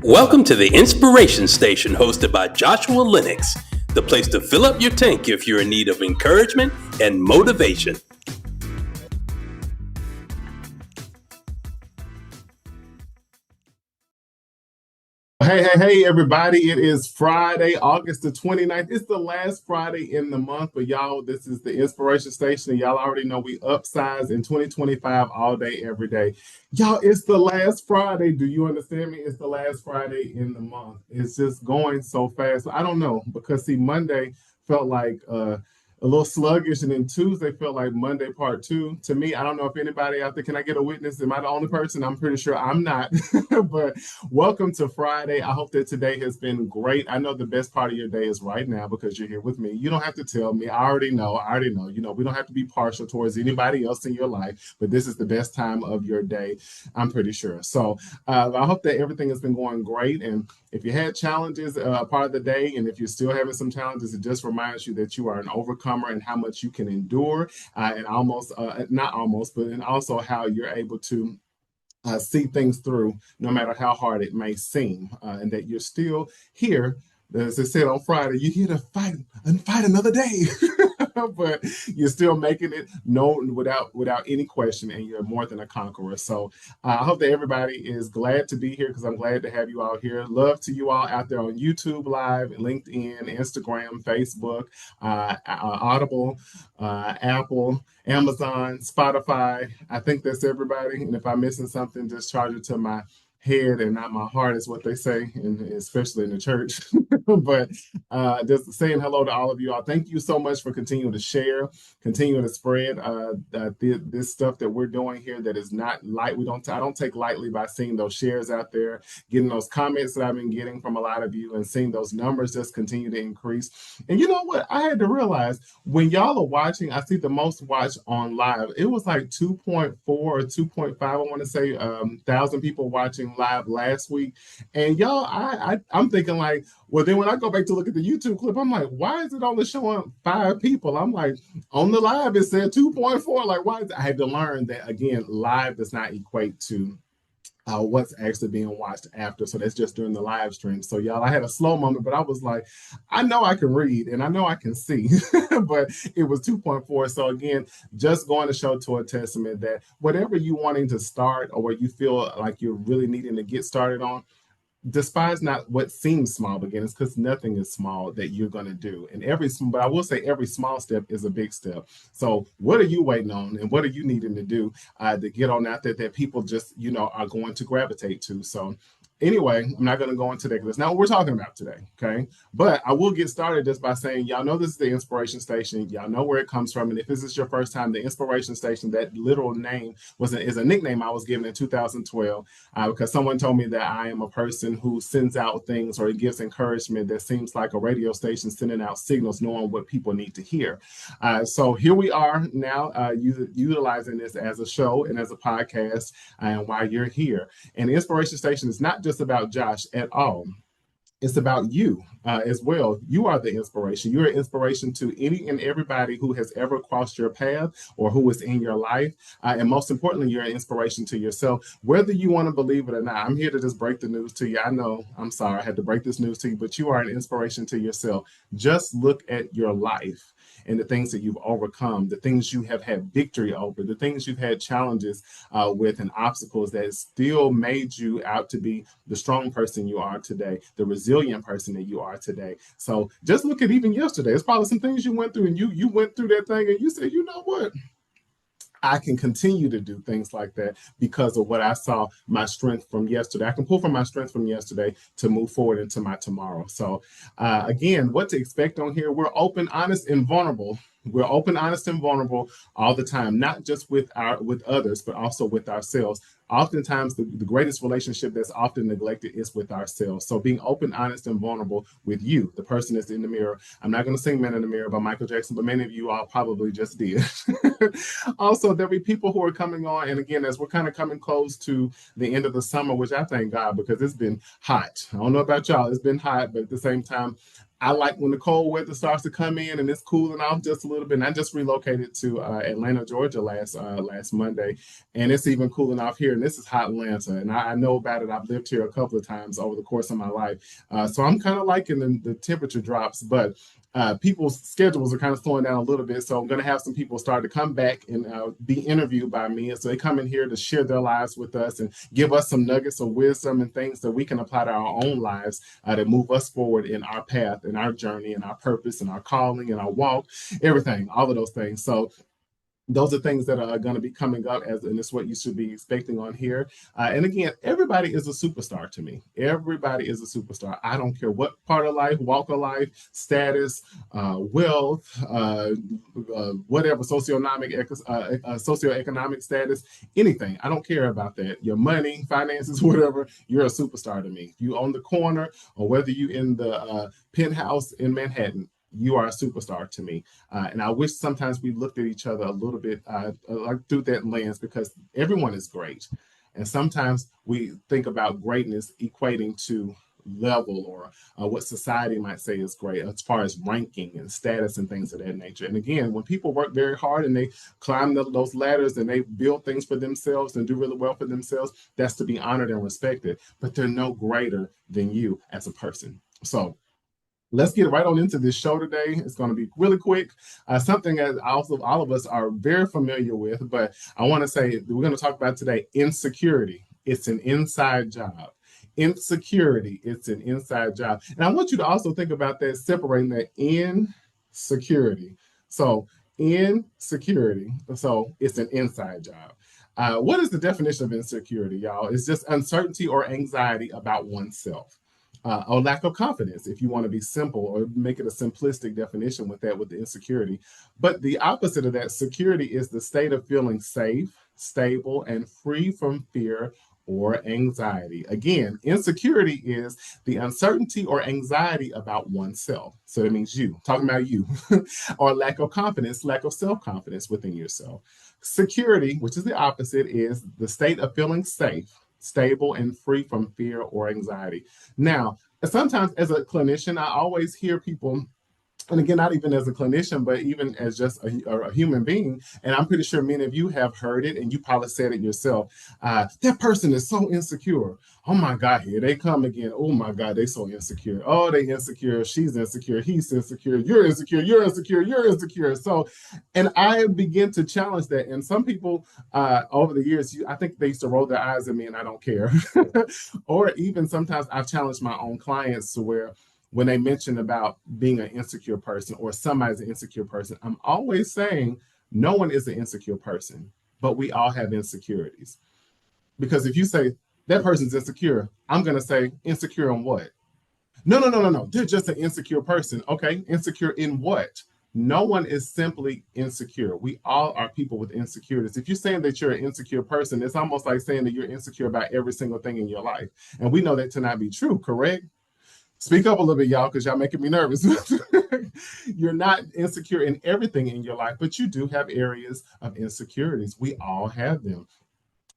Welcome to the Inspiration Station, hosted by Joshua Lenox, the place to fill up your tank if you're in need of encouragement and motivation. Hey, everybody. It is Friday, August the 29th. It's the last Friday in the month, but y'all, this is the Inspiration Station, and y'all already know we upsize in 2025 all day, every day. Y'all, it's the last Friday. Do you understand me? It's the last Friday in the month. It's just going so fast. I don't know, because see, Monday felt like a little sluggish, and then Tuesday felt like Monday part two. To me, I don't know if anybody out there, can I get a witness? Am I the only person? I'm pretty sure I'm not. But welcome to Friday. I hope that today has been great. I know the best part of your day is right now because you're here with me. You don't have to tell me. I already know. You know, we don't have to be partial towards anybody else in your life, but this is the best time of your day, I'm pretty sure. So I hope that everything has been going great. And if you had challenges part of the day, and if you're still having some challenges, it just reminds you that you are an overcomer and how much you can endure, and and also how you're able to see things through no matter how hard it may seem, and that you're still here. As I said on Friday, you're here to fight and fight another day. But you're still making it known without any question, and you're more than a conqueror. So I hope that everybody is glad to be here, because I'm glad to have you all here. Love to you all out there on YouTube Live, LinkedIn, Instagram, Facebook, Audible, Apple, Amazon, Spotify. I think that's everybody. And if I'm missing something, just charge it to my head and not my heart, is what they say, and especially in the church. But just saying hello to all of you all. Thank you so much for continuing to share, continuing to spread this stuff that we're doing here. That is not light. I don't take lightly by seeing those shares out there, getting those comments that I've been getting from a lot of you, and seeing those numbers just continue to increase. And you know what? I had to realize, when y'all are watching, I see the most watched on live. It was like 2.4 or 2.5, I want to say, thousand people watching live last week. And y'all, I'm thinking like, well, then when I go back to look at the YouTube clip, I'm like, why is it only showing 5 people? I'm like, on the live it said 2.4. Like, why? I had to learn that, again, live does not equate to what's actually being watched after. So that's just during the live stream. So y'all, I had a slow moment, but I was like, I know I can read and I know I can see, but it was 2.4. So again, just going to show to a testament that whatever you wanting to start, or what you feel like you're really needing to get started on, despise not what seems small beginnings, because nothing is small that you're going to do. And but I will say every small step is a big step. So what are you waiting on, and what are you needing to do to get on out there that people just, are going to gravitate to? So anyway, I'm not going to go into that, because that's not what we're talking about today, okay? But I will get started just by saying, y'all know this is the Inspiration Station. Y'all know where it comes from. And if this is your first time, the Inspiration Station, that literal name is a nickname I was given in 2012, because someone told me that I am a person who sends out things, or gives encouragement that seems like a radio station sending out signals, knowing what people need to hear. So here we are now, utilizing this as a show and as a podcast, and why you're here. And the Inspiration Station is not just about Josh at all. It's about you as well. You are the inspiration. You're an inspiration to any and everybody who has ever crossed your path, or who is in your life. And most importantly, you're an inspiration to yourself, whether you want to believe it or not. I'm here to just break the news to you. I know, I'm sorry I had to break this news to you, but you are an inspiration to yourself. Just look at your life and the things that you've overcome, the things you have had victory over, the things you've had challenges with, and obstacles that still made you out to be the strong person you are today, the resilient person that you are today. So just look at even yesterday. It's probably some things you went through, and you went through that thing, and you said, you know what? I can continue to do things like that because of what I saw, my strength from yesterday. I can pull from my strength from yesterday to move forward into my tomorrow. So again, what to expect on here: we're open, honest, and vulnerable. We're open, honest, and vulnerable all the time, not just with others, but also with ourselves. Oftentimes, the greatest relationship that's often neglected is with ourselves. So being open, honest, and vulnerable with you, the person that's in the mirror. I'm not going to sing Man in the Mirror by Michael Jackson, but many of you all probably just did. Also, there'll be people who are coming on. And again, as we're kind of coming close to the end of the summer, which I thank God, because it's been hot. I don't know about y'all. It's been hot, but at the same time, I like when the cold weather starts to come in and it's cooling off just a little bit. And I just relocated to Atlanta, Georgia last Monday, and it's even cooling off here. And this is hot Atlanta, and I know about it. I've lived here a couple of times over the course of my life, so I'm kind of liking the temperature drops, but people's schedules are kind of slowing down a little bit. So I'm going to have some people start to come back and be interviewed by me. And so they come in here to share their lives with us and give us some nuggets of wisdom and things that we can apply to our own lives to move us forward in our path, in our journey, in our purpose, in our calling, in our walk, everything, all of those things. So those are things that are going to be coming up, and it's what you should be expecting on here. And again, everybody is a superstar to me. Everybody is a superstar. I don't care what part of life, walk of life, status, wealth, whatever, socioeconomic status, anything. I don't care about that. Your money, finances, whatever, you're a superstar to me. You own the corner, or whether you in the penthouse in Manhattan, you are a superstar to me. And I wish sometimes we looked at each other a little bit like through that lens, because everyone is great. And sometimes we think about greatness equating to level, or what society might say is great as far as ranking and status and things of that nature. And again, when people work very hard and they climb those ladders and they build things for themselves and do really well for themselves, that's to be honored and respected. But they're no greater than you as a person. So let's get right on into this show today. It's going to be really quick. Something that also all of us are very familiar with, but I want to say we're going to talk about today insecurity. It's an inside job. Insecurity, it's an inside job. And I want you to also think about that, separating that insecurity. So insecurity, so it's an inside job. What is the definition of insecurity, y'all? It's just uncertainty or anxiety about oneself. Or lack of confidence, if you want to be simple or make it a simplistic definition with that, with the insecurity. But the opposite of that, security, is the state of feeling safe, stable, and free from fear or anxiety. Again, insecurity is the uncertainty or anxiety about oneself. So that means you, talking about you, or lack of confidence, lack of self-confidence within yourself. Security, which is the opposite, is the state of feeling safe, stable, and free from fear or anxiety. Now, sometimes as a clinician, I always hear people, and again, not even as a clinician, but even as just a human being, and I'm pretty sure many of you have heard it, and you probably said it yourself. That person is so insecure. Oh my God, here they come again. Oh my God, they so insecure. Oh, they insecure. She's insecure. He's insecure. You're insecure. You're insecure. You're insecure. So, and I begin to challenge that. And some people over the years, I think they used to roll their eyes at me, and I don't care. Or even sometimes I've challenged my own clients to where, when they mention about being an insecure person or somebody's an insecure person, I'm always saying no one is an insecure person, but we all have insecurities. Because if you say that person's insecure, I'm going to say insecure on what? No, no, no, no, no. They're just an insecure person. Okay, insecure in what? No one is simply insecure. We all are people with insecurities. If you're saying that you're an insecure person, it's almost like saying that you're insecure about every single thing in your life. And we know that to not be true, correct? Speak up a little bit, y'all, because y'all making me nervous. You're not insecure in everything in your life, but you do have areas of insecurities. We all have them.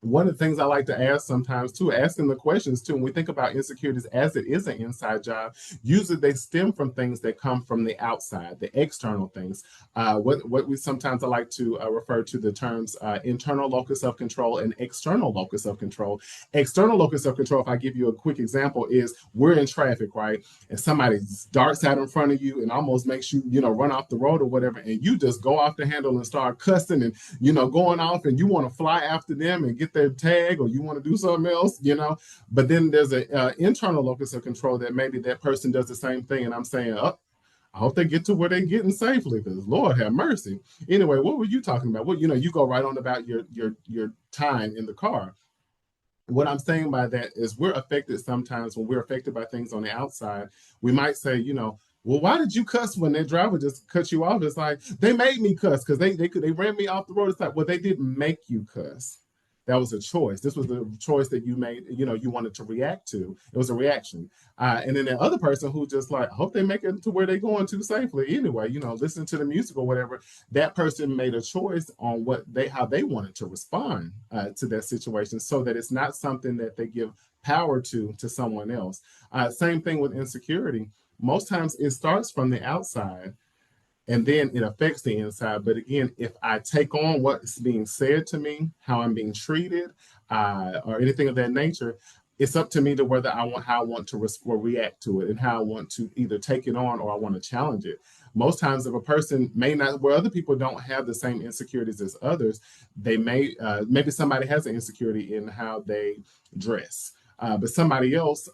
One of the things I like to ask sometimes too, asking the questions too, when we think about insecurities as it is an inside job, usually they stem from things that come from the outside, the external things. What we sometimes I like to refer to the terms internal locus of control and external locus of control. External locus of control, if I give you a quick example, is we're in traffic, right? And somebody darts out in front of you and almost makes you, run off the road or whatever, and you just go off the handle and start cussing and, going off, and you want to fly after them and get their tag, or you want to do something else, but then there's an internal locus of control that maybe that person does the same thing, and I'm saying, oh, I hope they get to where they're getting safely, because Lord have mercy. Anyway, what were you talking about? Well, you go right on about your time in the car. What I'm saying by that is we're affected sometimes. When we're affected by things on the outside, we might say, well, why did you cuss when that driver just cut you off? It's like, they made me cuss because they ran me off the road. It's like, well, they didn't make you cuss. That was a choice. This was the choice that you made, you wanted to react to. It was a reaction. And then the other person who just like, I hope they make it to where they're going to safely anyway, listen to the music or whatever. That person made a choice on how they wanted to respond to that situation, so that it's not something that they give power to someone else. Same thing with insecurity. most times it starts from the outside and then it affects the inside. But again, if I take on what's being said to me, how I'm being treated, or anything of that nature, it's up to me to whether I want how I want to react to it and how I want to either take it on or I want to challenge it. Most times, if a person may not, where other people don't have the same insecurities as others, they may maybe somebody has an insecurity in how they dress. But somebody else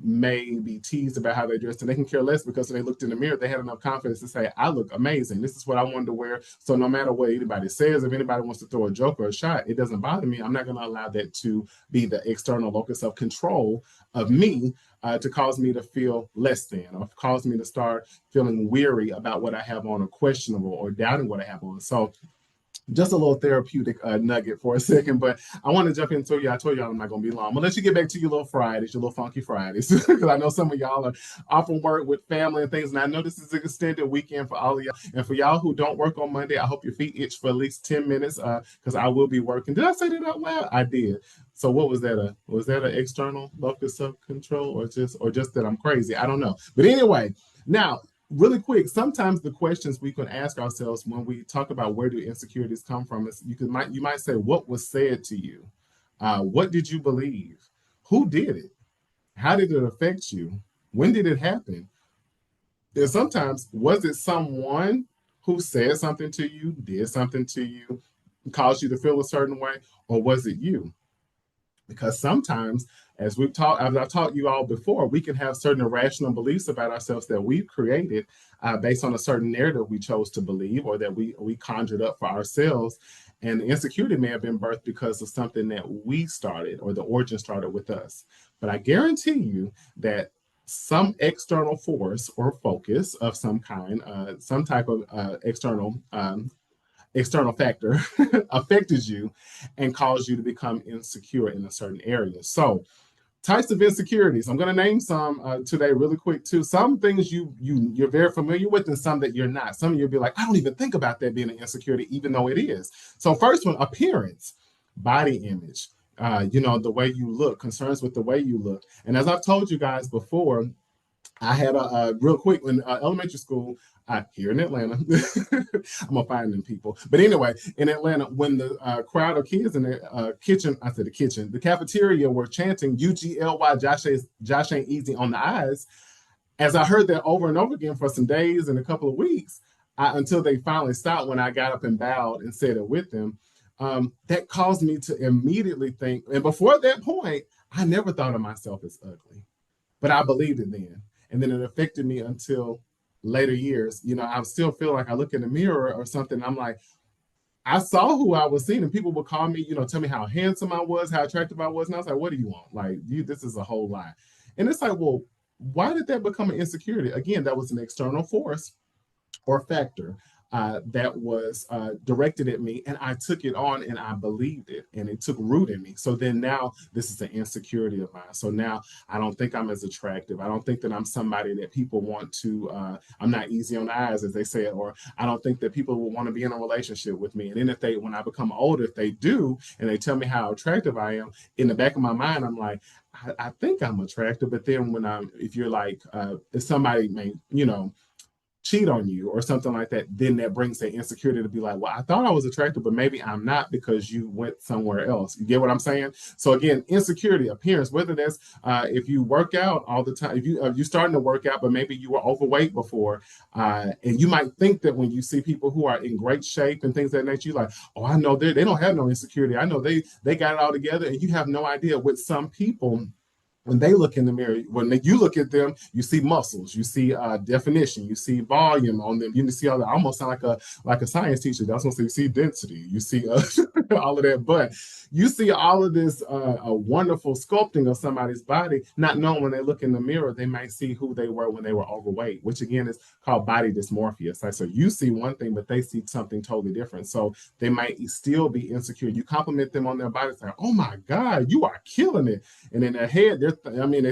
may be teased about how they dress, and they can care less because when they looked in the mirror, they had enough confidence to say, I look amazing. This is what I wanted to wear. So no matter what anybody says, if anybody wants to throw a joke or a shot, it doesn't bother me. I'm not going to allow that to be the external locus of control of me to cause me to feel less than or cause me to start feeling weary about what I have on or questionable or doubting what I have on. So just a little therapeutic nugget for a second, but I want to jump into you. I told y'all I'm not going to be long. I'm going to let you get back to your little Fridays, your little funky Fridays, because I know some of y'all are off from work with family and things, and I know this is an extended weekend for all of y'all. And for y'all who don't work on Monday, I hope your feet itch for at least 10 minutes because I will be working. Did I say that out loud? I did. So what was that? Was that an external locus of control or just that I'm crazy? I don't know. But anyway, now, really quick, sometimes the questions we can ask ourselves when we talk about where do insecurities come from is you might say, what was said to you? What did you believe? Who did it? How did it affect you? When did it happen? And sometimes, was it someone who said something to you, did something to you, caused you to feel a certain way, or was it you? Because sometimes, as I've taught you all before, we can have certain irrational beliefs about ourselves that we've created based on a certain narrative we chose to believe or that we conjured up for ourselves. And the insecurity may have been birthed because of something that we started or the origin started with us. But I guarantee you that some external force or focus of some kind, some type of external factor affected you and caused you to become insecure in a certain area. So types of insecurities, I'm going to name some today really quick too. Some things you're very familiar with and some that you're not. Some of you'll be like, I don't even think about that being an insecurity, even though it is. So first one, appearance, body image, the way you look, concerns with the way you look. And as I've told you guys before, I had a real quick in elementary school here in Atlanta. I'm gonna find them people, but anyway, in Atlanta, when the crowd of kids in the the cafeteria were chanting "UGLY, Josh ain't easy on the eyes." As I heard that over and over again for some days and a couple of weeks, until they finally stopped when I got up and bowed and said it with them. That caused me to immediately think, and before that point, I never thought of myself as ugly, but I believed it then. And then it affected me until later years. I still feel like I look in the mirror or something. I'm like, I saw who I was seeing, and people would call me, tell me how handsome I was, how attractive I was. And I was like, what do you want? Like, this is a whole lie. And it's like, well, why did that become an insecurity? Again, that was an external force or factor that was directed at me, and I took it on and I believed it, and it took root in me. So then now this is an insecurity of mine. So now I don't think I'm as attractive. I don't think that I'm somebody that people want to, I'm not easy on the eyes, as they say, or I don't think that people will want to be in a relationship with me. And then when I become older, if they do, and they tell me how attractive I am, in the back of my mind, I'm like, I think I'm attractive. But then if you're like, if somebody may, cheat on you or something like that, then that brings the insecurity to be like, well, I thought I was attractive, but maybe I'm not because you went somewhere else. You get what I'm saying? So again, insecurity, appearance, whether that's if you work out all the time, if you're starting to work out, but maybe you were overweight before, and you might think that when you see people who are in great shape and things of that nature, you're like, oh, I know they don't have no insecurity. I know they got it all together, and you have no idea with some people. When they look in the mirror, when you look at them, you see muscles, you see definition, you see volume on them. You see all that. I almost sound like a science teacher. That's what you see density, you see all of that. But you see all of this a wonderful sculpting of somebody's body, not knowing when they look in the mirror, they might see who they were when they were overweight, which again is called body dysmorphia. It's like, so you see one thing, but they see something totally different. So they might still be insecure. You compliment them on their body, it's like, oh my God, you are killing it. And in their head, they're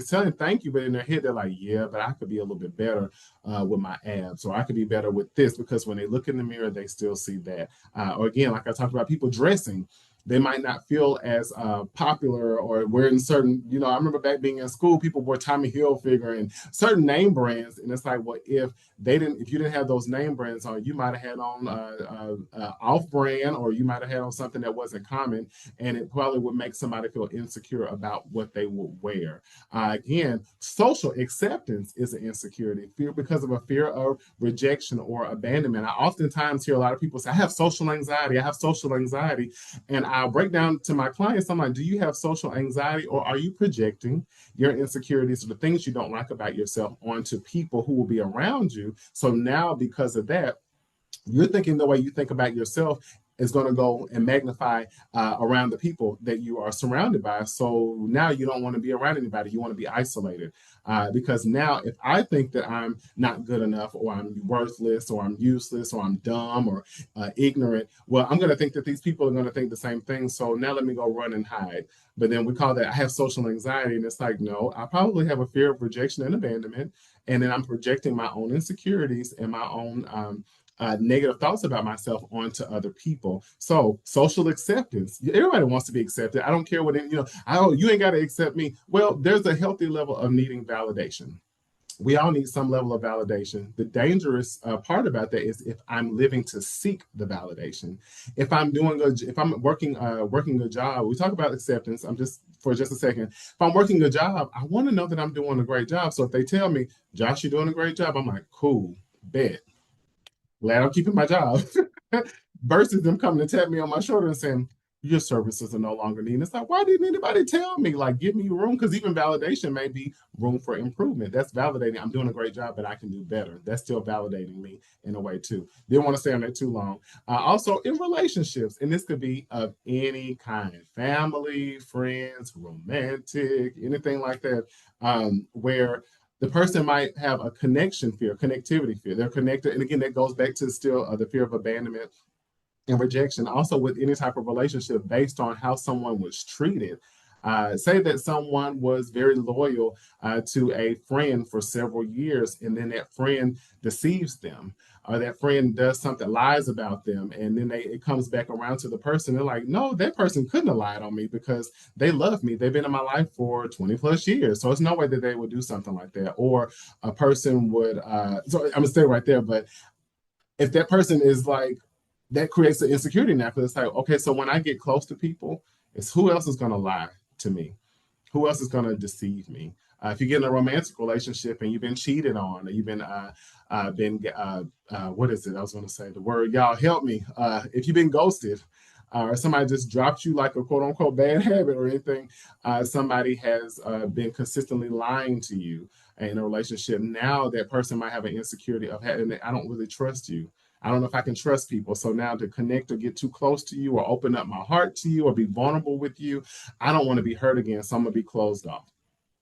telling thank you, but in their head, they're like, yeah, but I could be a little bit better with my abs, or I could be better with this, because when they look in the mirror, they still see that. Or again, like I talked about, people dressing. they might not feel as popular, or we're in certain, I remember back being in school, people wore Tommy Hilfiger and certain name brands. And it's like, well, if you didn't have those name brands on, you might have had on off brand, or you might have had on something that wasn't common. And it probably would make somebody feel insecure about what they will wear. Again, social acceptance is an insecurity, fear because of a fear of rejection or abandonment. I oftentimes hear a lot of people say, I have social anxiety. I have social anxiety. And I'll break down to my clients, I'm like, do you have social anxiety, or are you projecting your insecurities or the things you don't like about yourself onto people who will be around you? So now, because of that, you're thinking the way you think about yourself is going to go and magnify around the people that you are surrounded by. So now you don't want to be around anybody. You want to be isolated. Because now if I think that I'm not good enough, or I'm worthless, or I'm useless, or I'm dumb, or ignorant, well, I'm going to think that these people are going to think the same thing. So now let me go run and hide. But then we call that, I have social anxiety. And it's like, no, I probably have a fear of rejection and abandonment. And then I'm projecting my own insecurities and my own negative thoughts about myself onto other people. So social acceptance. Everybody wants to be accepted. I don't care what, you ain't got to accept me. Well, there's a healthy level of needing validation. We all need some level of validation. The dangerous part about that is if I'm living to seek the validation. If I'm working a job, we talk about acceptance. For just a second. If I'm working a job, I want to know that I'm doing a great job. So if they tell me, Josh, you're doing a great job, I'm like, cool, bet. Glad I'm keeping my job. Versus them coming to tap me on my shoulder and saying, your services are no longer needed. It's like, why didn't anybody tell me? Like, give me room, because even validation may be room for improvement. That's validating. I'm doing a great job, but I can do better. That's still validating me in a way too. Didn't want to stay on that too long. Also in relationships, and this could be of any kind, family, friends, romantic, anything like that, where the person might have a connection fear, connectivity fear. They're connected. And again, that goes back to still the fear of abandonment and rejection. Also with any type of relationship based on how someone was treated. Say that someone was very loyal to a friend for several years, and then that friend deceives them, or that friend does something, lies about them, and then it comes back around to the person. They're like, no, that person couldn't have lied on me because they love me. They've been in my life for 20 plus years. So it's no way that they would do something like that. Or a person would, so I'm gonna stay right there, but if that person is like, that creates an insecurity now, because it's like, okay, so when I get close to people, it's who else is going to lie to me? Who else is going to deceive me? If you get in a romantic relationship and you've been cheated on, or you've been what is it? I was going to say the word, y'all help me. If you've been ghosted, or somebody just dropped you like a quote unquote bad habit or anything, somebody has been consistently lying to you in a relationship. Now that person might have an insecurity of having, I don't really trust you. I don't know if I can trust people. So now to connect or get too close to you, or open up my heart to you, or be vulnerable with you, I don't want to be hurt again. So I'm going to be closed off.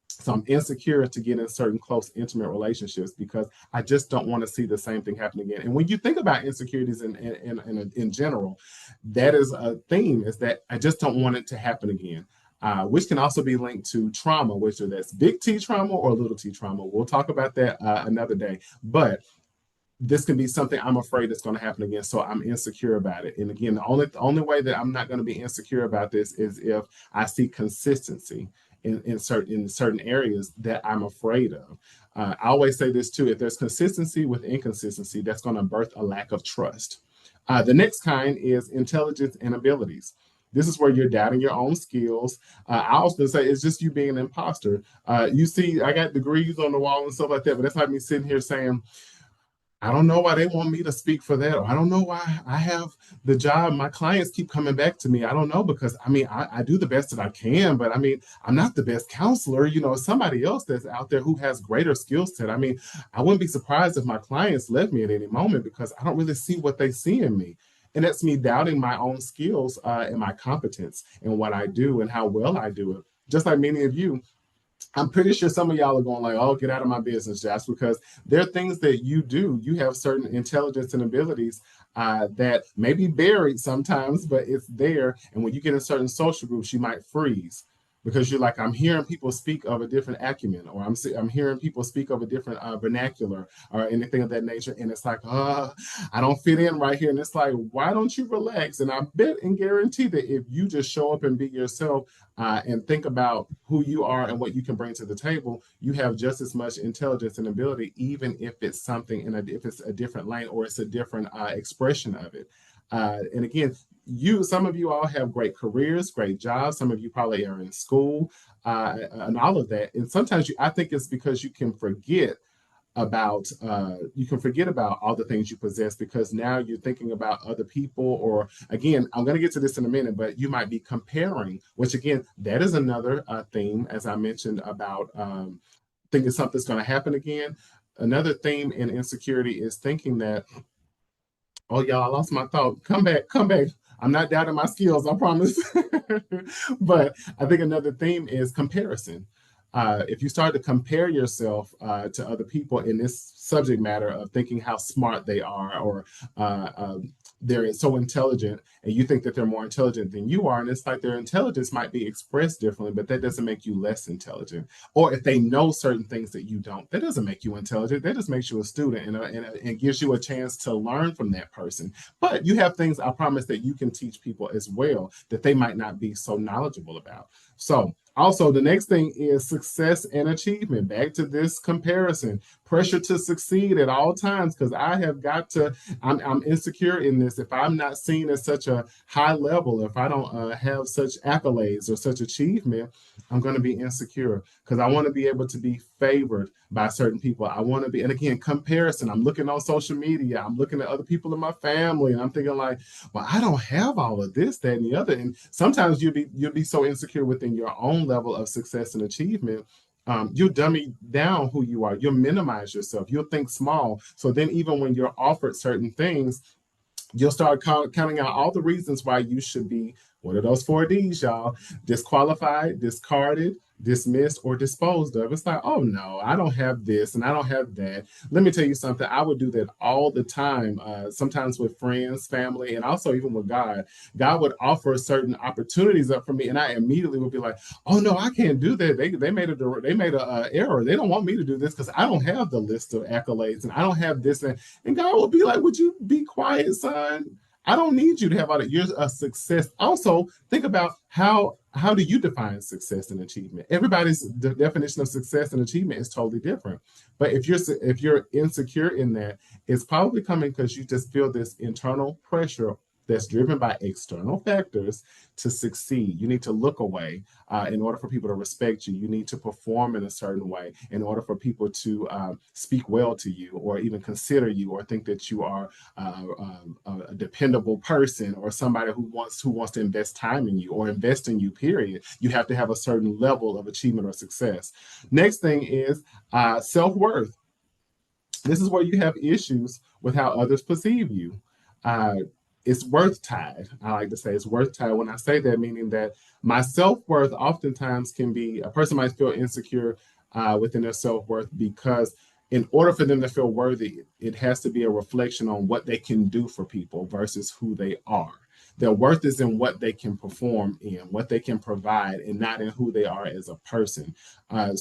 So I'm insecure to get in certain close, intimate relationships because I just don't want to see the same thing happen again. And when you think about insecurities in general, that is a theme, is that I just don't want it to happen again. Which can also be linked to trauma, which that's big T trauma or little T trauma. We'll talk about that another day. But this can be something I'm afraid it's going to happen again, so I'm insecure about it. And again, the only way that I'm not going to be insecure about this is if I see consistency in certain areas that I'm afraid of. I always say this too: if there's consistency with inconsistency, that's going to birth a lack of trust. The next kind is intelligence and abilities. This is where you're doubting your own skills. I often say it's just you being an imposter. You see, I got degrees on the wall and stuff like that, but that's like me sitting here saying, I don't know why they want me to speak for that. Or I don't know why I have the job. My clients keep coming back to me. I don't know, because I do the best that I can, but I'm not the best counselor. Somebody else that's out there who has greater skill set. I wouldn't be surprised if my clients left me at any moment because I don't really see what they see in me. And that's me doubting my own skills and my competence and what I do and how well I do it. Just like many of you, I'm pretty sure some of y'all are going like, oh, get out of my business, Josh, because there are things that you do. You have certain intelligence and abilities that may be buried sometimes, but it's there. And when you get in certain social groups, you might freeze. because you're like, I'm hearing people speak of a different acumen, or I'm hearing people speak of a different vernacular or anything of that nature. And it's like, I don't fit in right here. And it's like, why don't you relax? And I bet and guarantee that if you just show up and be yourself and think about who you are and what you can bring to the table, you have just as much intelligence and ability, even if it's something if it's a different lane or it's a different expression of it. And again, some of you all have great careers, great jobs. Some of you probably are in school and all of that. And sometimes I think it's because you can forget about all the things you possess, because now you're thinking about other people, or again, I'm going to get to this in a minute, but you might be comparing, which again, that is another theme, as I mentioned, about thinking something's going to happen again. Another theme in insecurity is thinking that, oh, y'all, I lost my thought. Come back, come back. I'm not doubting my skills, I promise. But I think another theme is comparison. If you start to compare yourself to other people in this subject matter of thinking how smart they are, or they're so intelligent, and you think that they're more intelligent than you are, and it's like their intelligence might be expressed differently, but that doesn't make you less intelligent. Or if they know certain things that you don't, that doesn't make you intelligent. That just makes you a student and gives you a chance to learn from that person. But you have things, I promise, that you can teach people as well that they might not be so knowledgeable about. So also, the next thing is success and achievement. Back to this comparison, pressure to succeed at all times, because I'm insecure in this. If I'm not seen at such a high level, if I don't have such accolades or such achievement, I'm going to be insecure, because I want to be able to be favored by certain people. I want to be, and again, comparison. I'm looking on social media, I'm looking at other people in my family, and I'm thinking like, well, I don't have all of this, that, and the other. And sometimes you'll be so insecure within your own level of success and achievement. You'll dummy down who you are. You'll minimize yourself. You'll think small. So then even when you're offered certain things, you'll start counting out all the reasons why you should be, what are those 4Ds, y'all? Disqualified, discarded, dismissed, or disposed of. It's like, oh no, I don't have this and I don't have that. Let me tell you something. I would do that all the time, sometimes with friends, family, and also even with God. God would offer certain opportunities up for me, and I immediately would be like, oh no, I can't do that. They made a error. They don't want me to do this because I don't have the list of accolades and I don't have this. And God will be like, would you be quiet, son? I don't need you to have all that. You're a success. Also, think about how do you define success and achievement? Everybody's definition of success and achievement is totally different. But if you're insecure in that, it's probably coming because you just feel this internal pressure that's driven by external factors to succeed. You need to look away in order for people to respect you. You need to perform in a certain way in order for people to speak well to you, or even consider you, or think that you are a dependable person, or somebody who wants to invest time in you or invest in you, period. You have to have a certain level of achievement or success. Next thing is self-worth. This is where you have issues with how others perceive you. It's worth tied. I like to say it's worth tied. When I say that, meaning that my self-worth oftentimes can be, a person might feel insecure within their self-worth, because in order for them to feel worthy, it has to be a reflection on what they can do for people versus who they are. Their worth is in what they can perform in, what they can provide, and not in who they are as a person. And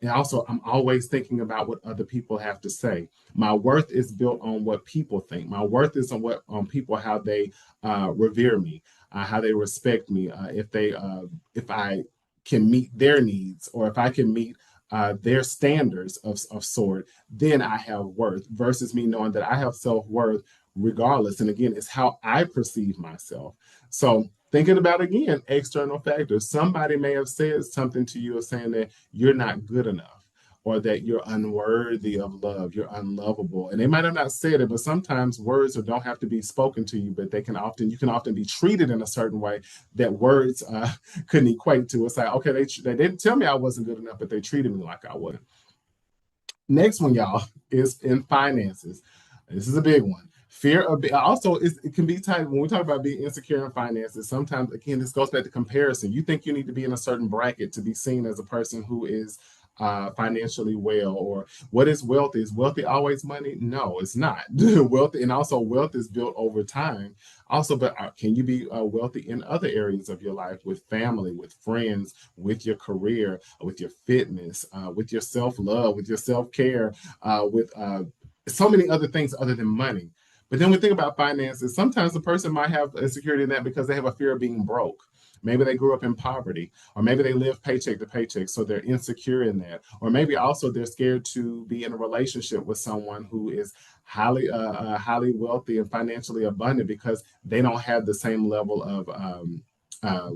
also, I'm always thinking about what other people have to say. My worth is built on what people think. My worth is on people, how they revere me, how they respect me. If I can meet their needs, or if I can meet their standards of sort, then I have worth, versus me knowing that I have self-worth regardless. And again, it's how I perceive myself. So thinking about, again, external factors. Somebody may have said something to you, of saying that you're not good enough, or that you're unworthy of love, you're unlovable. And they might have not said it, but sometimes words don't have to be spoken to you, but you can often be treated in a certain way that words couldn't equate to. It's like, okay, they didn't tell me I wasn't good enough, but they treated me like I wasn't. Next one, y'all, is in finances. This is a big one. Fear of also it can be tied when we talk about being insecure in finances. Sometimes, again, this goes back to comparison. You think you need to be in a certain bracket to be seen as a person who is financially well? Or what is wealthy? Is wealthy always money? No, it's not. Wealthy, and also wealth is built over time. Also, but can you be wealthy in other areas of your life, with family, with friends, with your career, with your fitness, with your self-love, with your self-care, with so many other things other than money? But then we think about finances. Sometimes the person might have insecurity in that because they have a fear of being broke. Maybe they grew up in poverty, or maybe they live paycheck to paycheck, so they're insecure in that. Or maybe also they're scared to be in a relationship with someone who is highly wealthy and financially abundant, because they don't have the same level of uh,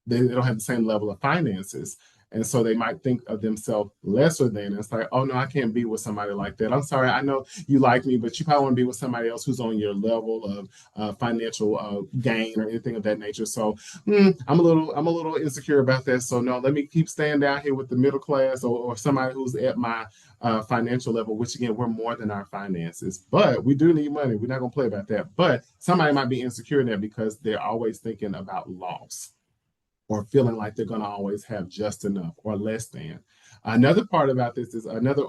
they don't have the same level of finances. And so they might think of themselves lesser than. It's like, oh no, I can't be with somebody like that. I'm sorry, I know you like me, but you probably want to be with somebody else who's on your level of financial gain or anything of that nature. So I'm a little insecure about that. So no, let me keep staying down here with the middle class, or somebody who's at my financial level. Which again, we're more than our finances, but we do need money. We're not gonna play about that. But somebody might be insecure in that because they're always thinking about loss, or feeling like they're going to always have just enough or less than. Another part about this is another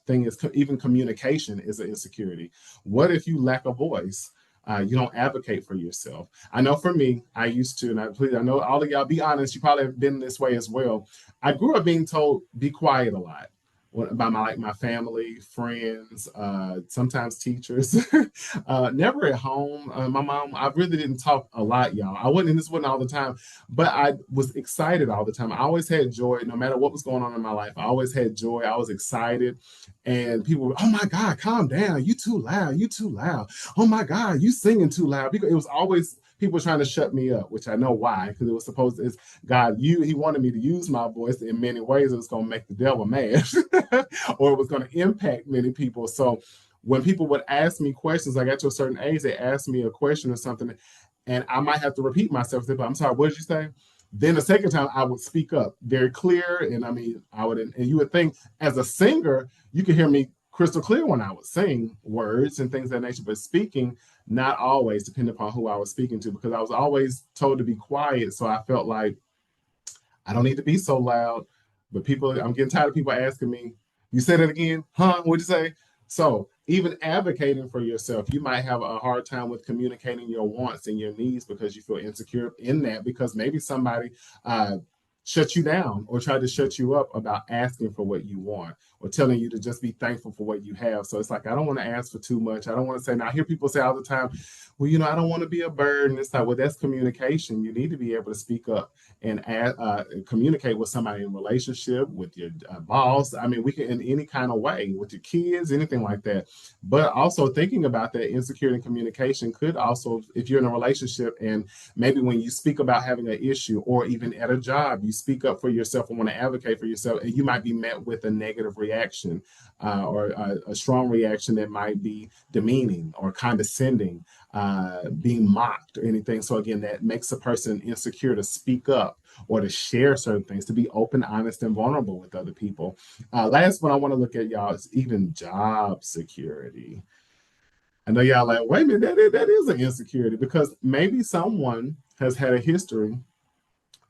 thing is even communication is an insecurity. What if you lack a voice? You don't advocate for yourself. I know for me, I used to, and I know all of y'all, be honest, you probably have been this way as well. I grew up being told, be quiet a lot by my family, friends, sometimes teachers. Never at home. My mom, I really didn't talk a lot, y'all. I wasn't, and this wasn't all the time, but I was excited all the time. I always had joy, no matter what was going on in my life. I always had joy. I was excited. And people were, oh my God, calm down. You too loud. You too loud. Oh my God, you singing too loud. Because it was always people trying to shut me up, which I know why, because it was supposed to, it's God, he wanted me to use my voice in many ways. It was going to make the devil mad, or it was going to impact many people. So when people would ask me questions, I got to a certain age, they asked me a question or something, and I might have to repeat myself. But I'm sorry, what did you say? Then the second time I would speak up very clear. And I mean, and you would think as a singer, you could hear me crystal clear when I would sing words and things of that nature, but speaking, not always, depending upon who I was speaking to, because I was always told to be quiet. So I felt like I don't need to be so loud. But people, I'm getting tired of people asking me, you said it again? Huh? What'd you say? So even advocating for yourself, you might have a hard time with communicating your wants and your needs because you feel insecure in that, because maybe somebody shut you down or tried to shut you up about asking for what you want, or telling you to just be thankful for what you have. So it's like, I don't want to ask for too much. I don't want to say, now I hear people say all the time, well, I don't want to be a burden. It's like, well, that's communication. You need to be able to speak up and communicate with somebody in relationship, with your boss. I mean, we can in any kind of way, with your kids, anything like that. But also thinking about that, insecurity in communication could also, if you're in a relationship and maybe when you speak about having an issue, or even at a job, you speak up for yourself and want to advocate for yourself, and you might be met with a negative reaction, or a strong reaction that might be demeaning or condescending, being mocked or anything. So again, that makes a person insecure to speak up or to share certain things, to be open, honest, and vulnerable with other people. Last one I want to look at, y'all, is even job security. I know y'all like, wait a minute, that is an insecurity, because maybe someone has had a history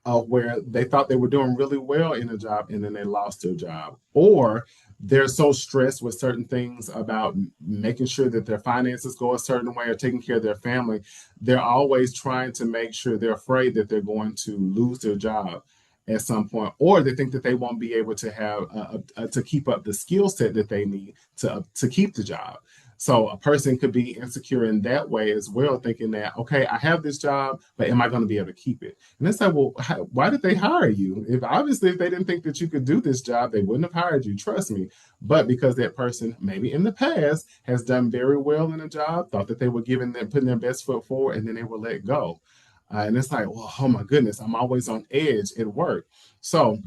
of where they thought they were doing really well in a job and then they lost their job, or they're so stressed with certain things about making sure that their finances go a certain way or taking care of their family. They're always trying to make sure, they're afraid that they're going to lose their job at some point, or they think that they won't be able to have to keep up the skill set that they need to keep the job. So a person could be insecure in that way as well, thinking that, okay, I have this job, but am I going to be able to keep it? And it's like, well, why did they hire you? If obviously if they didn't think that you could do this job, they wouldn't have hired you, trust me. But because that person maybe in the past has done very well in a job, thought that they were putting their best foot forward, and then they were let go. And it's like, well, oh my goodness, I'm always on edge at work. So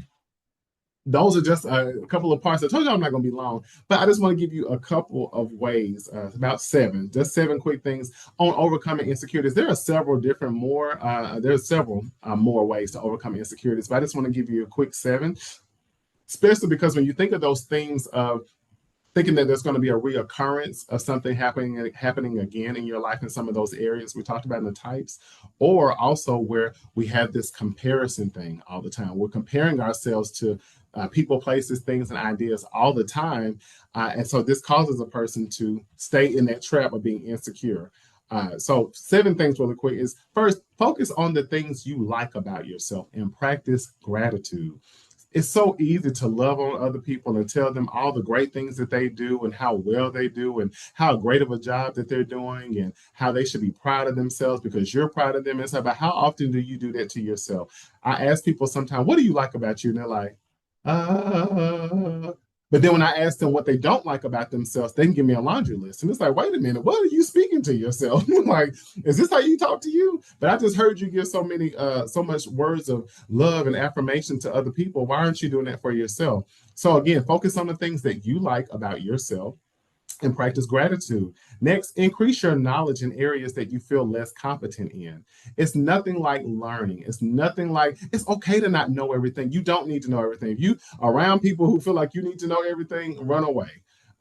those are just a couple of parts. I told you I'm not going to be long, but I just want to give you a couple of ways, about just seven quick things on overcoming insecurities. There are several different there's several more ways to overcome insecurities, but I just want to give you a quick seven, especially because when you think of those things of thinking that there's going to be a reoccurrence of something happening again in your life in some of those areas we talked about in the types, or also where we have this comparison thing all the time. We're comparing ourselves to people, places, things, and ideas all the time. And so this causes a person to stay in that trap of being insecure. So 7 things really quick is first, focus on the things you like about yourself and practice gratitude. It's so easy to love on other people and tell them all the great things that they do and how well they do and how great of a job that they're doing and how they should be proud of themselves because you're proud of them. And stuff. But how often do you do that to yourself? I ask people sometimes, what do you like about you? And they're like, uh, but then when I ask them what they don't like about themselves, they can give me a laundry list. And it's like, wait a minute, what are you speaking to yourself? Like, is this how you talk to you? But I just heard you give so much words of love and affirmation to other people. Why aren't you doing that for yourself? So again, focus on the things that you like about yourself and practice gratitude. Next, increase your knowledge in areas that you feel less competent in. It's nothing like learning. It's okay to not know everything. You don't need to know everything. If you are around people who feel like you need to know everything, run away.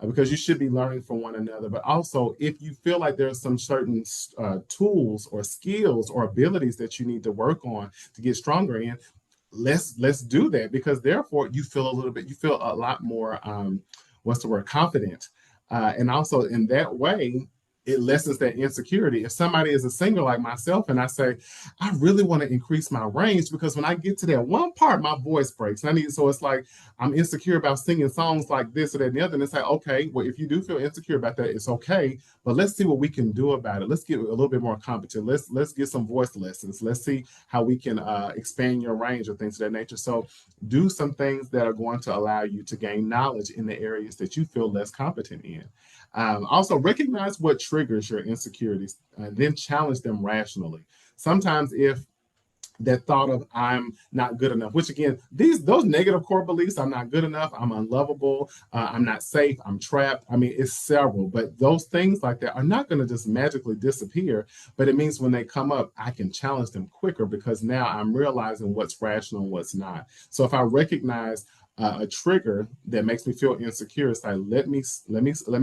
Because you should be learning from one another. But also, if you feel like there's some certain tools or skills or abilities that you need to work on to get stronger in, let's do that, because therefore you feel a lot more confident, and also in that way it lessens that insecurity. If somebody is a singer like myself and I say, I really want to increase my range because when I get to that one part, my voice breaks. So it's like I'm insecure about singing songs like this or that and the other. And it's like, okay, well, if you do feel insecure about that, it's okay. But let's see what we can do about it. Let's get a little bit more competent. Let's get some voice lessons. Let's see how we can expand your range or things of that nature. So do some things that are going to allow you to gain knowledge in the areas that you feel less competent in. Also, recognize what triggers your insecurities and then challenge them rationally. Sometimes if that thought of I'm not good enough, which again, those negative core beliefs, I'm not good enough, I'm unlovable, I'm not safe, I'm trapped. I mean, it's several, but those things like that are not going to just magically disappear. But it means when they come up, I can challenge them quicker because now I'm realizing what's rational and what's not. So if I recognize a trigger that makes me feel insecure, it's like let me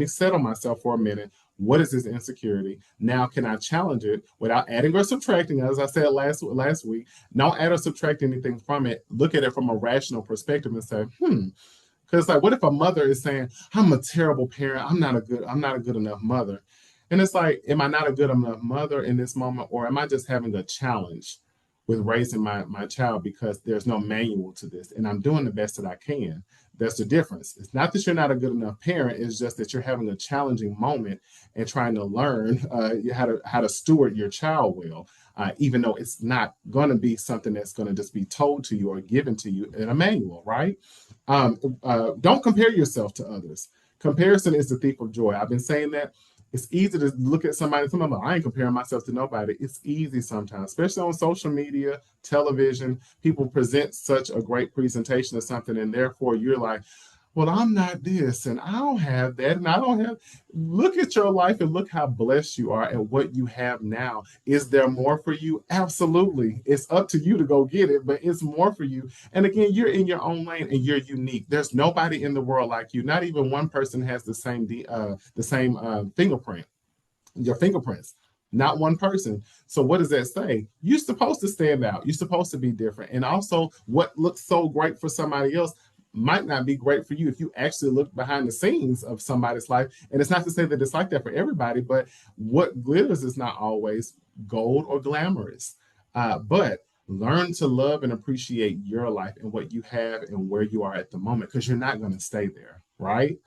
settle myself for a minute. What is this insecurity? Now, can I challenge it without adding or subtracting? As I said last week, don't add or subtract anything from it. Look at it from a rational perspective and say, because like, what if a mother is saying, I'm a terrible parent, I'm not a good enough mother. And it's like, am I not a good enough mother in this moment, or am I just having a challenge with raising my child because there's no manual to this and I'm doing the best that I can? That's the difference. It's not that you're not a good enough parent, it's just that you're having a challenging moment and trying to learn how to steward your child well, even though it's not going to be something that's going to just be told to you or given to you in a manual, right? Don't compare yourself to others. Comparison is the thief of joy. I've been saying that. It's easy to look at somebody, I ain't comparing myself to nobody. It's easy sometimes, especially on social media, television. People present such a great presentation of something, and therefore you're like, well, I'm not this, and I don't have that, and I don't have. Look at your life and look how blessed you are at what you have now. Is there more for you? Absolutely. It's up to you to go get it, but it's more for you. And again, you're in your own lane and you're unique. There's nobody in the world like you. Not even one person has the same fingerprint, your fingerprints. Not one person. So what does that say? You're supposed to stand out. You're supposed to be different. And also, what looks so great for somebody else might not be great for you if you actually look behind the scenes of somebody's life. And it's not to say that it's like that for everybody, but what glitters is not always gold or glamorous. But learn to love and appreciate your life and what you have and where you are at the moment, because you're not going to stay there, right?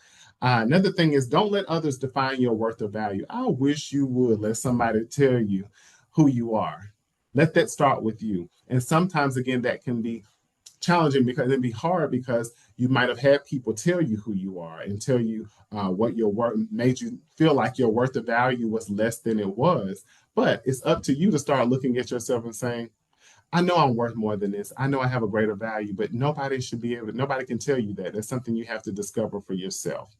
Another thing is, don't let others define your worth or value. I wish you would let somebody tell you who you are. Let that start with you. And sometimes, again, that can be challenging because it'd be hard because you might have had people tell you who you are and tell you what your worth made you feel like your worth of value was less than it was. But it's up to you to start looking at yourself and saying, I know I'm worth more than this. I know I have a greater value, but nobody can tell you that. That's something you have to discover for yourself.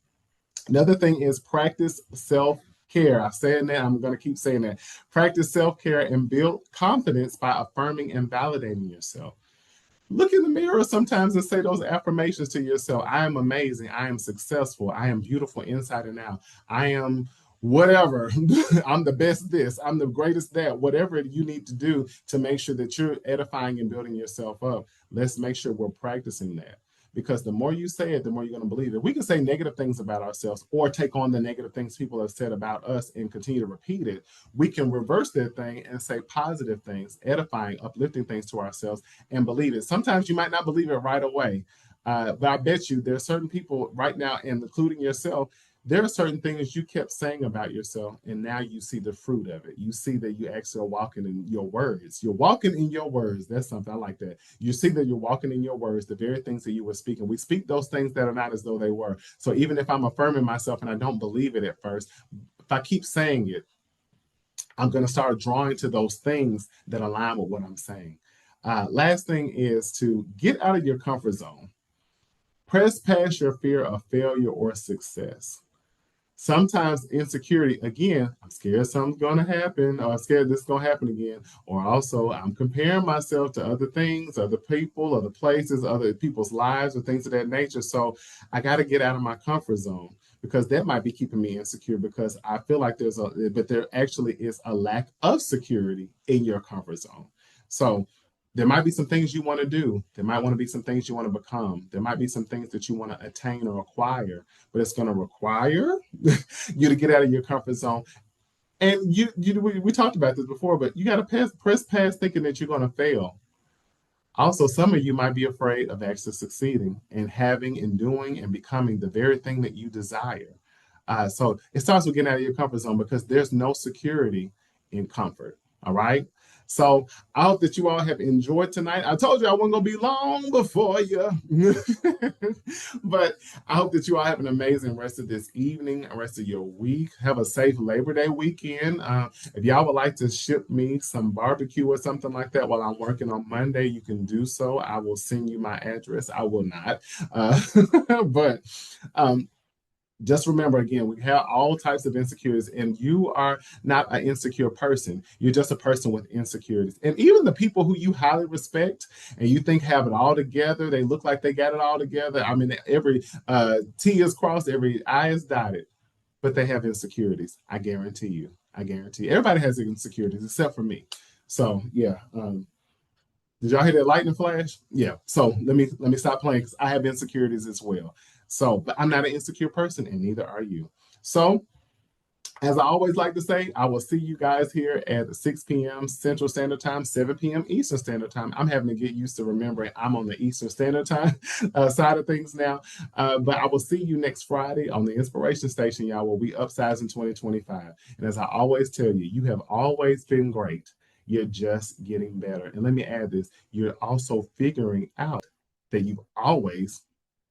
Another thing is practice self-care. I'm saying that, I'm going to keep saying that. Practice self-care and build confidence by affirming and validating yourself. look in the mirror sometimes and say those affirmations to yourself. I am amazing. I am successful. I am beautiful inside and out. I am whatever. I'm the best this. I'm the greatest that. Whatever you need to do to make sure that you're edifying and building yourself up, let's make sure we're practicing that. Because the more you say it, the more you're going to believe it. We can say negative things about ourselves or take on the negative things people have said about us and continue to repeat it. We can reverse that thing and say positive things, edifying, uplifting things to ourselves and believe it. Sometimes you might not believe it right away, but I bet you there are certain people right now, and including yourself, there are certain things you kept saying about yourself, and now you see the fruit of it. You see that you actually are walking in your words. You're walking in your words. That's something I like that. You see that you're walking in your words, the very things that you were speaking. We speak those things that are not as though they were. So even if I'm affirming myself and I don't believe it at first, if I keep saying it, I'm going to start drawing to those things that align with what I'm saying. Last thing is to get out of your comfort zone. Press past your fear of failure or success. Sometimes insecurity, again, I'm scared something's going to happen, or I'm scared this is going to happen again. Or also, I'm comparing myself to other things, other people, other places, other people's lives, or things of that nature. So I got to get out of my comfort zone because that might be keeping me insecure because I feel like there actually is a lack of security in your comfort zone. So there might be some things you want to do. There might want to be some things you want to become. There might be some things that you want to attain or acquire, but it's going to require you to get out of your comfort zone. And we talked about this before, but you got to press past thinking that you're going to fail. Also, some of you might be afraid of actually succeeding and having and doing and becoming the very thing that you desire. So it starts with getting out of your comfort zone because there's no security in comfort. All right. So I hope that you all have enjoyed tonight. I told you I wasn't going to be long before you, but I hope that you all have an amazing rest of this evening, rest of your week. Have a safe Labor Day weekend. If y'all would like to ship me some barbecue or something like that while I'm working on Monday, you can do so. I will send you my address. I will not, but just remember, again, we have all types of insecurities, and you are not an insecure person. You're just a person with insecurities. And even the people who you highly respect and you think have it all together, they look like they got it all together. I mean, every T is crossed, every I is dotted, but they have insecurities. I guarantee you. I guarantee you. Everybody has insecurities except for me. So, yeah. Did y'all hear that lightning flash? Yeah. So let me stop playing because I have insecurities as well. So, but I'm not an insecure person, and neither are you. So, as I always like to say, I will see you guys here at 6 p.m. Central Standard Time, 7 p.m. Eastern Standard Time. I'm having to get used to remembering I'm on the Eastern Standard Time side of things now. But I will see you next Friday on the Inspiration Station, y'all, where we upsize in 2025. And as I always tell you, you have always been great. You're just getting better. And let me add this. You're also figuring out that you've always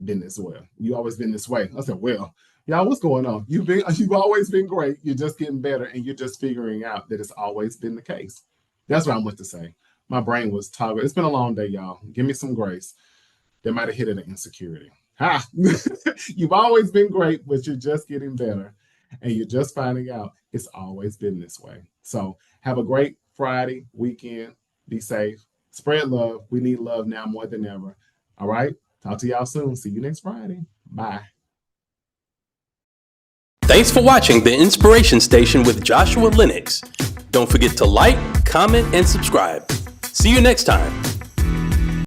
been this way. You always been this way. I said, well, y'all, what's going on? You've always been great. You're just getting better, and you're just figuring out that it's always been the case. That's what I want to say. My brain was toggled. It's been a long day, y'all. Give me some grace. They might have hit it an insecurity. Ha! You've always been great, but you're just getting better, and you're just finding out it's always been this way. So have a great Friday weekend. Be safe. Spread love. We need love now more than ever. All right? Talk to y'all soon. See you next Friday. Bye. Thanks for watching the Inspiration Station with Joshua Lenox. Don't forget to like, comment, and subscribe. See you next time.